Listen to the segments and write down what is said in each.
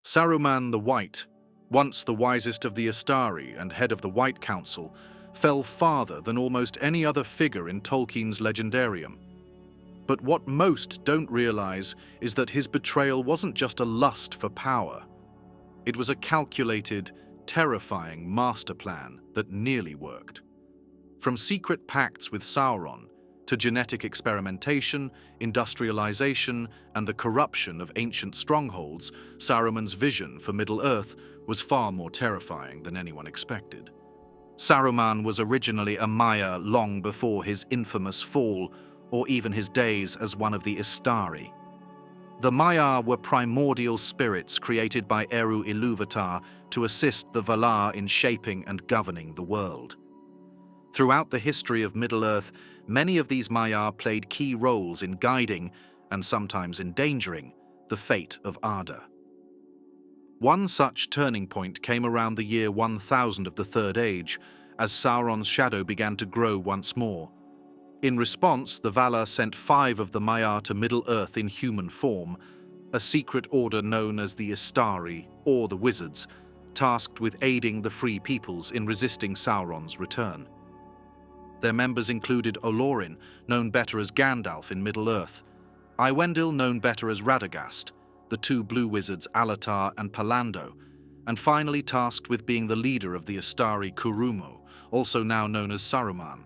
Saruman the White, once the wisest of the Istari and head of the White Council, fell farther than almost any other figure in Tolkien's legendarium. But what most don't realize is that his betrayal wasn't just a lust for power. It was a calculated, terrifying master plan that nearly worked. From secret pacts with Sauron to genetic experimentation, industrialization, and the corruption of ancient strongholds, Saruman's vision for Middle-earth was far more terrifying than anyone expected. Saruman was originally a Maya long before his infamous fall, or even his days as one of the Istari. The Maya were primordial spirits created by Eru Ilúvatar to assist the Valar in shaping and governing the world. Throughout the history of Middle-earth, many of these Maya played key roles in guiding, and sometimes endangering, the fate of Arda. One such turning point came around the year 1000 of the Third Age, as Sauron's shadow began to grow once more. In response, the Valar sent 5 of the Maya to Middle-earth in human form, a secret order known as the Istari, or the Wizards, tasked with aiding the Free Peoples in resisting Sauron's return. Their members included Olorin, known better as Gandalf in Middle-earth, Iwendil, known better as Radagast, the 2 blue wizards Alatar and Palando, and finally tasked with being the leader of the Istari Curumo, also now known as Saruman.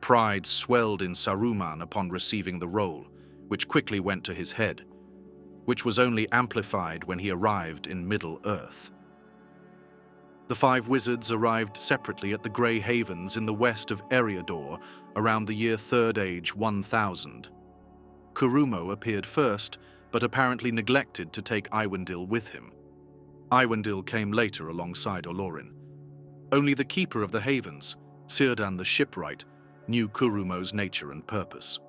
Pride swelled in Saruman upon receiving the role, which quickly went to his head, which was only amplified when he arrived in Middle-earth. The 5 wizards arrived separately at the Grey Havens in the west of Eriador around the year Third Age 1000. Curumo appeared first, but apparently neglected to take Iwendil with him. Iwendil came later alongside Olorin. Only the keeper of the Havens, Círdan the Shipwright, knew Curumo's nature and purpose.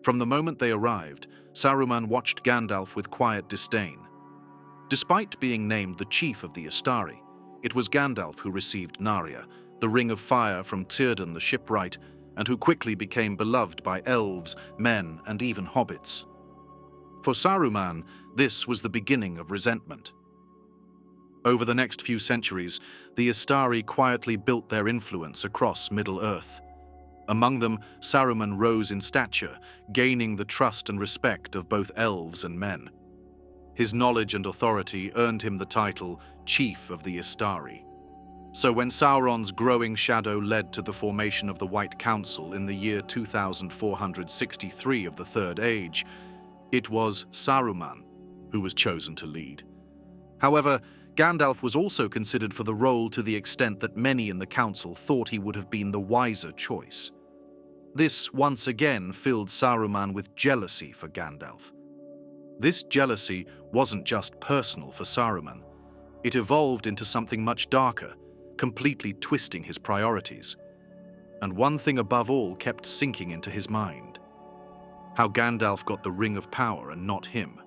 From the moment they arrived, Saruman watched Gandalf with quiet disdain. Despite being named the chief of the Istari, it was Gandalf who received Narya, the Ring of Fire from Círdan the Shipwright, and who quickly became beloved by elves, men, and even hobbits. For Saruman, this was the beginning of resentment. Over the next few centuries, the Istari quietly built their influence across Middle-earth. Among them, Saruman rose in stature, gaining the trust and respect of both elves and men. His knowledge and authority earned him the title Chief of the Istari. So when Sauron's growing shadow led to the formation of the White Council in the year 2463 of the Third Age, it was Saruman who was chosen to lead. However, Gandalf was also considered for the role to the extent that many in the council thought he would have been the wiser choice. This once again filled Saruman with jealousy for Gandalf. This jealousy wasn't just personal for Saruman. It evolved into something much darker, completely twisting his priorities. And one thing above all kept sinking into his mind: how Gandalf got the Ring of Power and not him.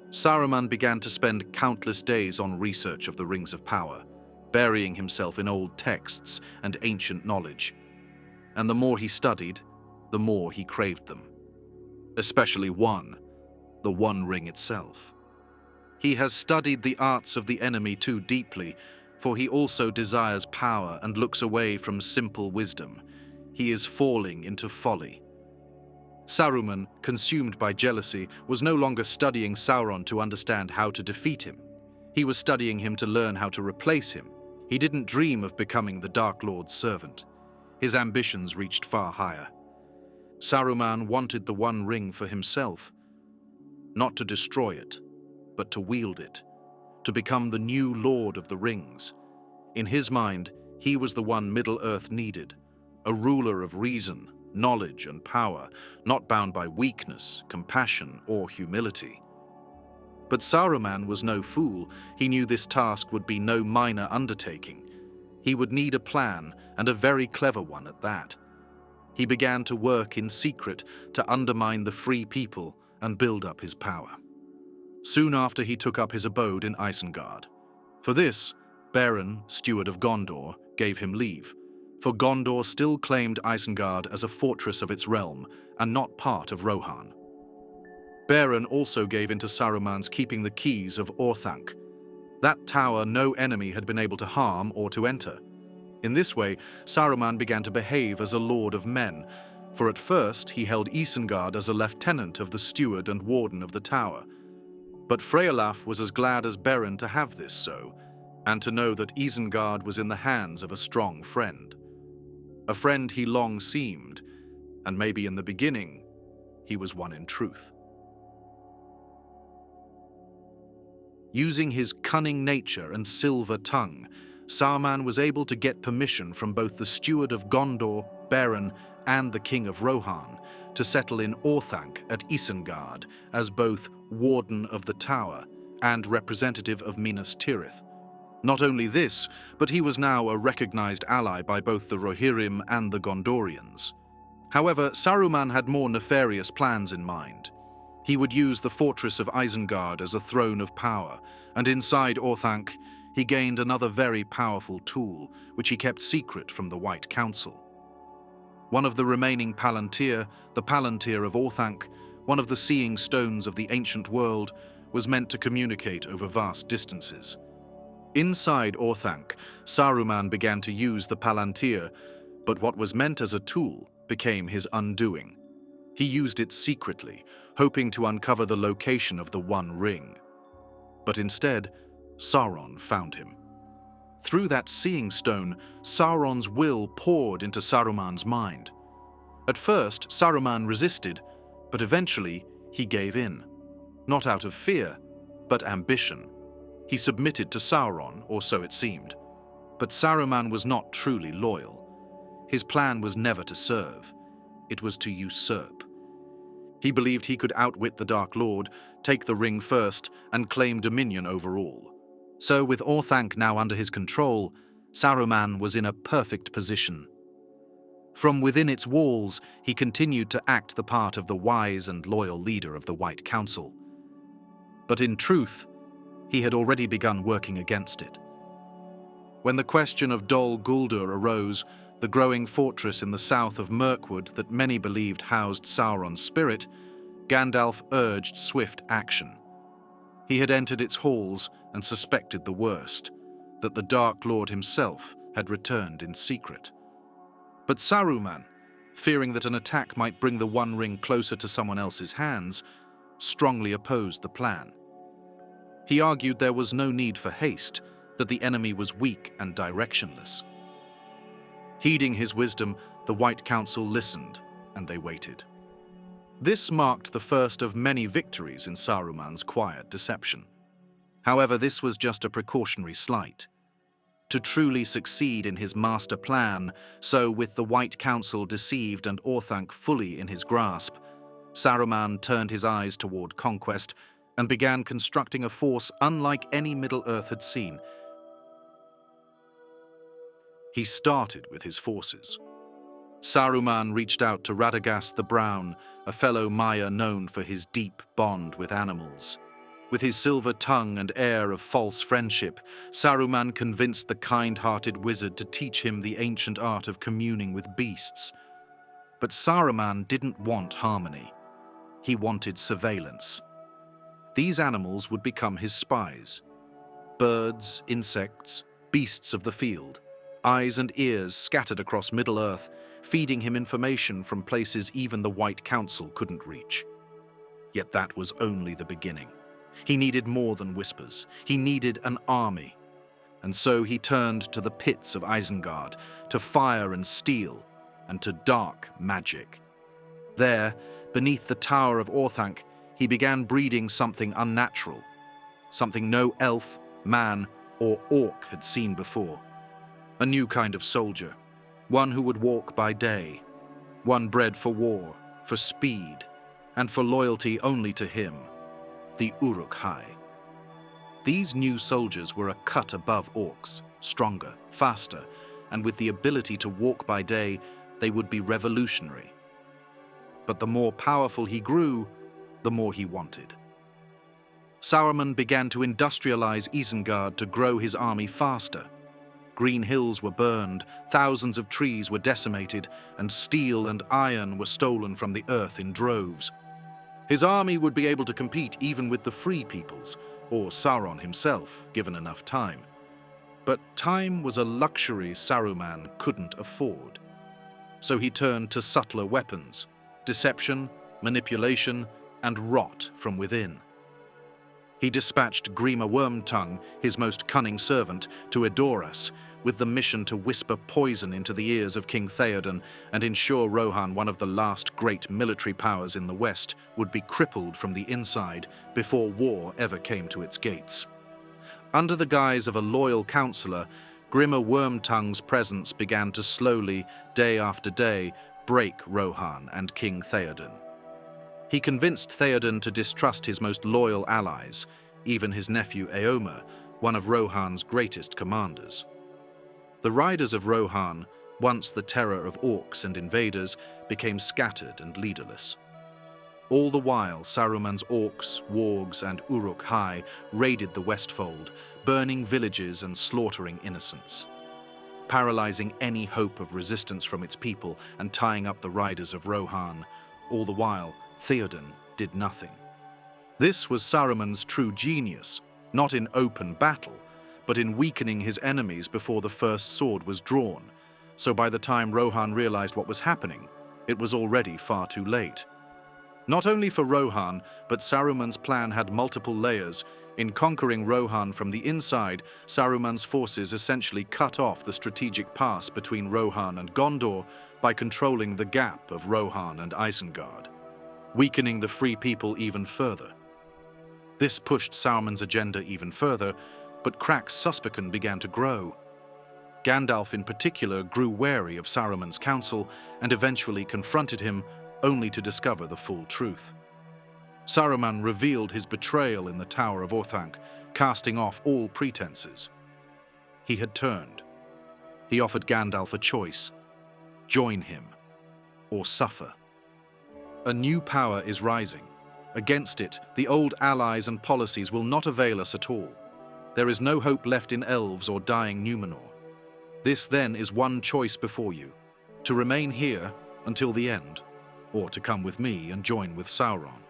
Saruman began to spend countless days on research of the Rings of Power, burying himself in old texts and ancient knowledge. And the more he studied, the more he craved them. Especially the One Ring itself. He has studied the arts of the enemy too deeply, for he also desires power and looks away from simple wisdom. He is falling into folly. Saruman, consumed by jealousy, was no longer studying Sauron to understand how to defeat him. He was studying him to learn how to replace him. He didn't dream of becoming the Dark Lord's servant. His ambitions reached far higher. Saruman wanted the One Ring for himself, not to destroy it, but to wield it, to become the new Lord of the Rings. In his mind, he was the one Middle-earth needed, a ruler of reason, knowledge, and power, not bound by weakness, compassion, or humility. But Saruman was no fool. He knew this task would be no minor undertaking. He would need a plan, and a very clever one at that. He began to work in secret to undermine the Free People and build up his power. Soon after, he took up his abode in Isengard. For this, Beren, steward of Gondor, gave him leave, for Gondor still claimed Isengard as a fortress of its realm and not part of Rohan. Beren also gave in to Saruman's keeping the keys of Orthanc. That tower no enemy had been able to harm or to enter. In this way, Saruman began to behave as a lord of men, for at first he held Isengard as a lieutenant of the steward and warden of the tower. But Freyolaf was as glad as Beren to have this so, and to know that Isengard was in the hands of a strong friend. A friend he long seemed, and maybe in the beginning, he was one in truth. Using his cunning nature and silver tongue, Saruman was able to get permission from both the steward of Gondor, Beren, and the king of Rohan to settle in Orthanc at Isengard as both warden of the tower and representative of Minas Tirith. Not only this, but he was now a recognized ally by both the Rohirrim and the Gondorians. However, Saruman had more nefarious plans in mind. He would use the fortress of Isengard as a throne of power, and inside Orthanc, he gained another very powerful tool, which he kept secret from the White Council. One of the remaining Palantir, the Palantir of Orthanc, one of the seeing stones of the ancient world, was meant to communicate over vast distances. Inside Orthanc, Saruman began to use the Palantir, but what was meant as a tool became his undoing. He used it secretly, hoping to uncover the location of the One Ring. But instead, Sauron found him. Through that seeing stone, Sauron's will poured into Saruman's mind. At first, Saruman resisted, but eventually he gave in. Not out of fear, but ambition. He submitted to Sauron, or so it seemed. But Saruman was not truly loyal. His plan was never to serve. It was to usurp. He believed he could outwit the Dark Lord, take the ring first, and claim dominion over all. So, with Orthanc now under his control, Saruman was in a perfect position. From within its walls, he continued to act the part of the wise and loyal leader of the White Council. But in truth, he had already begun working against it. When the question of Dol Guldur arose, the growing fortress in the south of Mirkwood that many believed housed Sauron's spirit, Gandalf urged swift action. He had entered its halls and suspected the worst, that the Dark Lord himself had returned in secret. But Saruman, fearing that an attack might bring the One Ring closer to someone else's hands, strongly opposed the plan. He argued there was no need for haste, that the enemy was weak and directionless. Heeding his wisdom, the White Council listened, and they waited. This marked the first of many victories in Saruman's quiet deception. However, this was just a precautionary slight. To truly succeed in his master plan, so with the White Council deceived and Orthanc fully in his grasp, Saruman turned his eyes toward conquest and began constructing a force unlike any Middle-earth had seen. He started with his forces. Saruman reached out to Radagast the Brown, a fellow Maya known for his deep bond with animals. With his silver tongue and air of false friendship, Saruman convinced the kind-hearted wizard to teach him the ancient art of communing with beasts. But Saruman didn't want harmony. He wanted surveillance. These animals would become his spies. Birds, insects, beasts of the field, eyes and ears scattered across Middle-earth, feeding him information from places even the White Council couldn't reach. Yet that was only the beginning. He needed more than whispers. He needed an army. And so he turned to the pits of Isengard, to fire and steel, and to dark magic. There, beneath the tower of Orthanc, he began breeding something unnatural, something no elf, man, or orc had seen before. A new kind of soldier, one who would walk by day, one bred for war, for speed, and for loyalty only to him, the Uruk-hai. These new soldiers were a cut above orcs, stronger, faster, and with the ability to walk by day, they would be revolutionary. But the more powerful he grew, the more he wanted. Saruman began to industrialize Isengard to grow his army faster. Green hills were burned, thousands of trees were decimated, and steel and iron were stolen from the earth in droves. His army would be able to compete even with the Free Peoples, or Sauron himself, given enough time. But time was a luxury Saruman couldn't afford. So he turned to subtler weapons, deception, manipulation, and rot from within. He dispatched Grima Wormtongue, his most cunning servant, to Edoras, with the mission to whisper poison into the ears of King Theoden and ensure Rohan, one of the last great military powers in the West, would be crippled from the inside before war ever came to its gates. Under the guise of a loyal counselor, Grima Wormtongue's presence began to slowly, day after day, break Rohan and King Theoden. He convinced Theoden to distrust his most loyal allies, even his nephew Eomer, one of Rohan's greatest commanders. The riders of Rohan, once the terror of orcs and invaders, became scattered and leaderless. All the while, Saruman's orcs, wargs, and Uruk-hai raided the Westfold, burning villages and slaughtering innocents, paralyzing any hope of resistance from its people and tying up the riders of Rohan. All the while, Theoden did nothing. This was Saruman's true genius, not in open battle, but in weakening his enemies before the first sword was drawn. So by the time Rohan realized what was happening, it was already far too late. Not only for Rohan, but Saruman's plan had multiple layers. In conquering Rohan from the inside, Saruman's forces essentially cut off the strategic pass between Rohan and Gondor by controlling the gap of Rohan and Isengard, weakening the Free People even further. This pushed Saruman's agenda even further, but cracks suspicion began to grow. Gandalf in particular grew wary of Saruman's counsel and eventually confronted him, only to discover the full truth. Saruman revealed his betrayal in the Tower of Orthanc, casting off all pretenses. He had turned. He offered Gandalf a choice: join him or suffer. A new power is rising. Against it, the old allies and policies will not avail us at all. There is no hope left in elves or dying Numenor. This then is one choice before you: to remain here until the end, or to come with me and join with Sauron.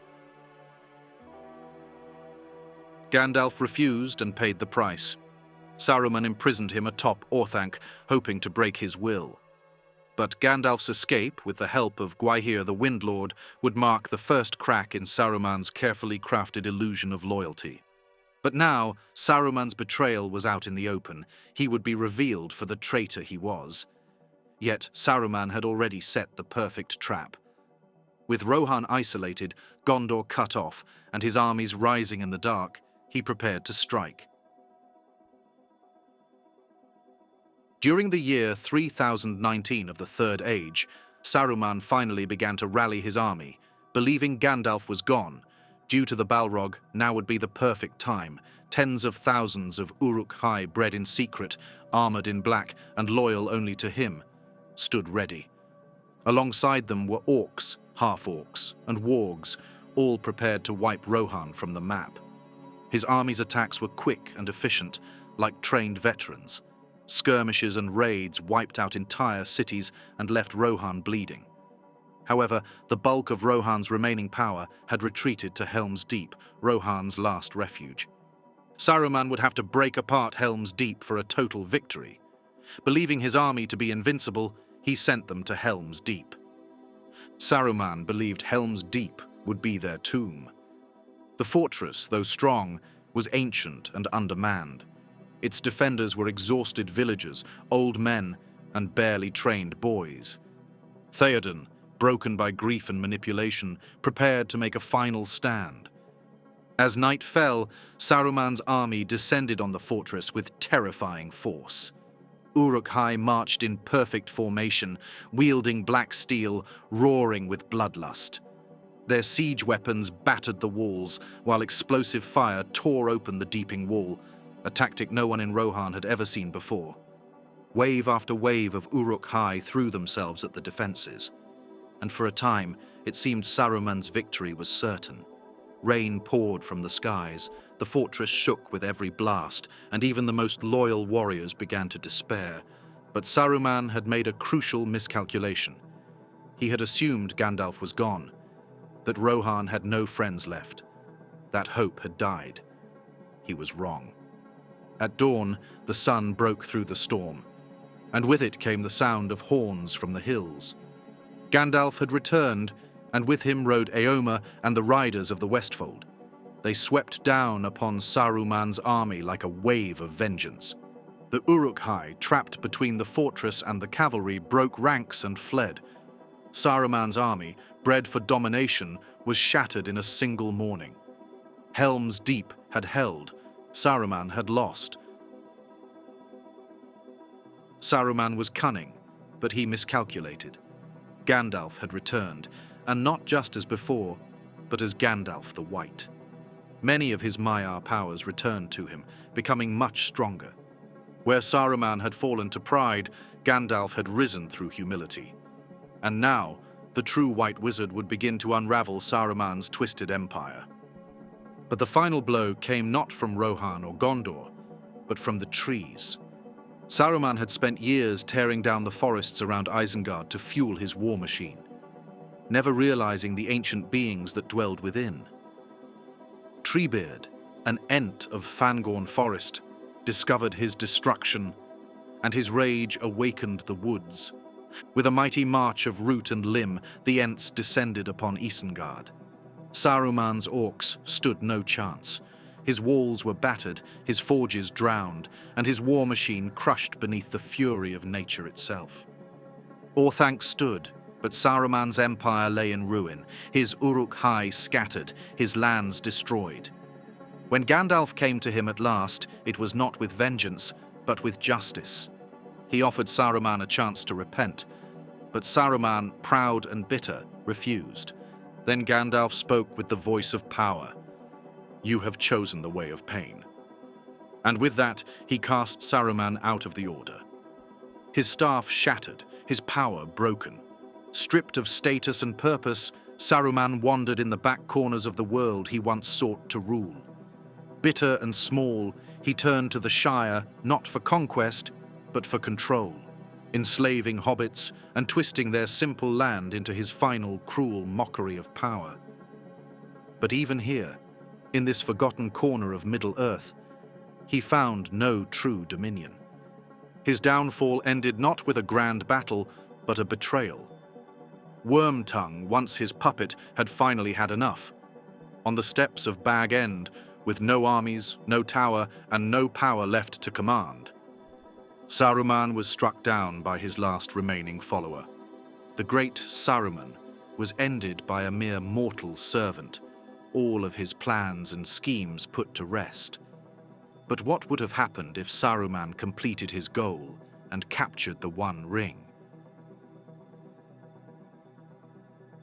Gandalf refused and paid the price. Saruman imprisoned him atop Orthanc, hoping to break his will. But Gandalf's escape, with the help of Gwaihir the Windlord, would mark the first crack in Saruman's carefully crafted illusion of loyalty. But now, Saruman's betrayal was out in the open. He would be revealed for the traitor he was. Yet Saruman had already set the perfect trap. With Rohan isolated, Gondor cut off, and his armies rising in the dark, he prepared to strike. During the year 3019 of the Third Age, Saruman finally began to rally his army. Believing Gandalf was gone, due to the Balrog, now would be the perfect time. Tens of thousands of Uruk-hai bred in secret, armored in black and loyal only to him, stood ready. Alongside them were orcs, half-orcs, and wargs, all prepared to wipe Rohan from the map. His army's attacks were quick and efficient, like trained veterans. Skirmishes and raids wiped out entire cities and left Rohan bleeding. However, the bulk of Rohan's remaining power had retreated to Helm's Deep, Rohan's last refuge. Saruman would have to break apart Helm's Deep for a total victory. Believing his army to be invincible, he sent them to Helm's Deep. Saruman believed Helm's Deep would be their tomb. The fortress, though strong, was ancient and undermanned. Its defenders were exhausted villagers, old men, and barely trained boys. Theoden, broken by grief and manipulation, prepared to make a final stand. As night fell, Saruman's army descended on the fortress with terrifying force. Uruk-hai marched in perfect formation, wielding black steel, roaring with bloodlust. Their siege weapons battered the walls, while explosive fire tore open the deeping wall, a tactic no one in Rohan had ever seen before. Wave after wave of Uruk-hai threw themselves at the defenses, and for a time it seemed Saruman's victory was certain. Rain poured from the skies, the fortress shook with every blast, and even the most loyal warriors began to despair. But Saruman had made a crucial miscalculation. He had assumed Gandalf was gone. that Rohan had no friends left. That hope had died. He was wrong. At dawn, the sun broke through the storm, and with it came the sound of horns from the hills. Gandalf had returned, and with him rode Éomer and the riders of the Westfold. They swept down upon Saruman's army like a wave of vengeance. The Uruk-hai, trapped between the fortress and the cavalry, broke ranks and fled. Saruman's army, bred for domination, was shattered in a single morning. Helm's Deep had held, Saruman had lost. Saruman was cunning, but he miscalculated. Gandalf had returned, and not just as before, but as Gandalf the White. Many of his Maiar powers returned to him, becoming much stronger. Where Saruman had fallen to pride, Gandalf had risen through humility. And now, the true White Wizard would begin to unravel Saruman's twisted empire. But the final blow came not from Rohan or Gondor, but from the trees. Saruman had spent years tearing down the forests around Isengard to fuel his war machine, never realizing the ancient beings that dwelled within. Treebeard, an Ent of Fangorn Forest, discovered his destruction, and his rage awakened the woods. With a mighty march of root and limb, the Ents descended upon Isengard. Saruman's orcs stood no chance. His walls were battered, his forges drowned, and his war machine crushed beneath the fury of nature itself. Orthanc stood, but Saruman's empire lay in ruin, his Uruk-hai scattered, his lands destroyed. When Gandalf came to him at last, it was not with vengeance, but with justice. He offered Saruman a chance to repent, but Saruman, proud and bitter, refused. Then Gandalf spoke with the voice of power. "You have chosen the way of pain." And with that, he cast Saruman out of the Order. His staff shattered, his power broken. Stripped of status and purpose, Saruman wandered in the back corners of the world he once sought to rule. Bitter and small, he turned to the Shire not for conquest, but for control, enslaving hobbits and twisting their simple land into his final cruel mockery of power. But even here, in this forgotten corner of Middle-earth, he found no true dominion. His downfall ended not with a grand battle, but a betrayal. Wormtongue, once his puppet, had finally had enough. On the steps of Bag End, with no armies, no tower, and no power left to command, Saruman was struck down by his last remaining follower. The great Saruman was ended by a mere mortal servant, all of his plans and schemes put to rest. But what would have happened if Saruman completed his goal and captured the One Ring?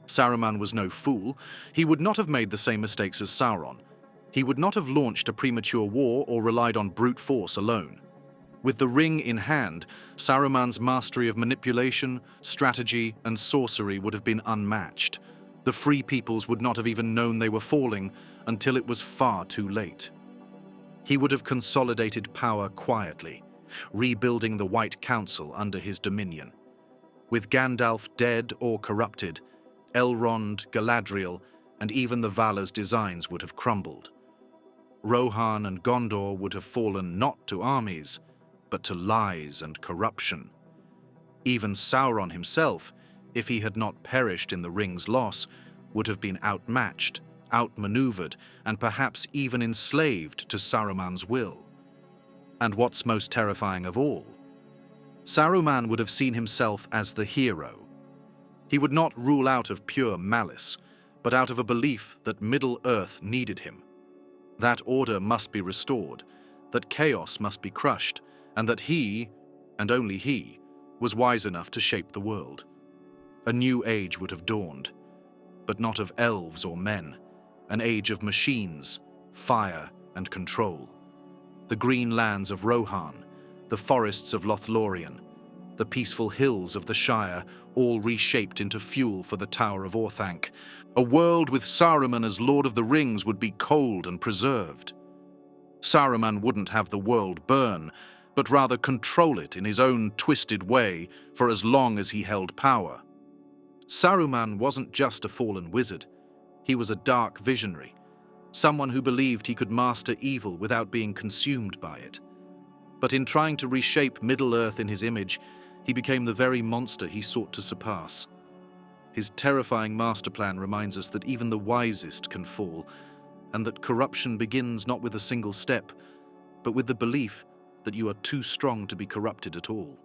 Saruman was no fool. He would not have made the same mistakes as Sauron. He would not have launched a premature war or relied on brute force alone. With the ring in hand, Saruman's mastery of manipulation, strategy, and sorcery would have been unmatched. The Free Peoples would not have even known they were falling until it was far too late. He would have consolidated power quietly, rebuilding the White Council under his dominion. With Gandalf dead or corrupted, Elrond, Galadriel, and even the Valar's designs would have crumbled. Rohan and Gondor would have fallen not to armies, but to lies and corruption. Even Sauron himself, if he had not perished in the ring's loss, would have been outmatched, outmaneuvered, and perhaps even enslaved to Saruman's will. And what's most terrifying of all, Saruman would have seen himself as the hero. He would not rule out of pure malice, but out of a belief that Middle-earth needed him. That order must be restored, that chaos must be crushed, and that he, and only he, was wise enough to shape the world. A new age would have dawned, but not of elves or men, an age of machines, fire, and control. The green lands of Rohan, the forests of Lothlorien, the peaceful hills of the Shire, all reshaped into fuel for the Tower of Orthanc. A world with Saruman as Lord of the Rings would be cold and preserved. Saruman wouldn't have the world burn, but rather control it in his own twisted way for as long as he held power. Saruman wasn't just a fallen wizard. He was a dark visionary, someone who believed he could master evil without being consumed by it. But in trying to reshape Middle-earth in his image, he became the very monster he sought to surpass. His terrifying Masterplan reminds us that even the wisest can fall, and that corruption begins not with a single step, but with the belief that you are too strong to be corrupted at all.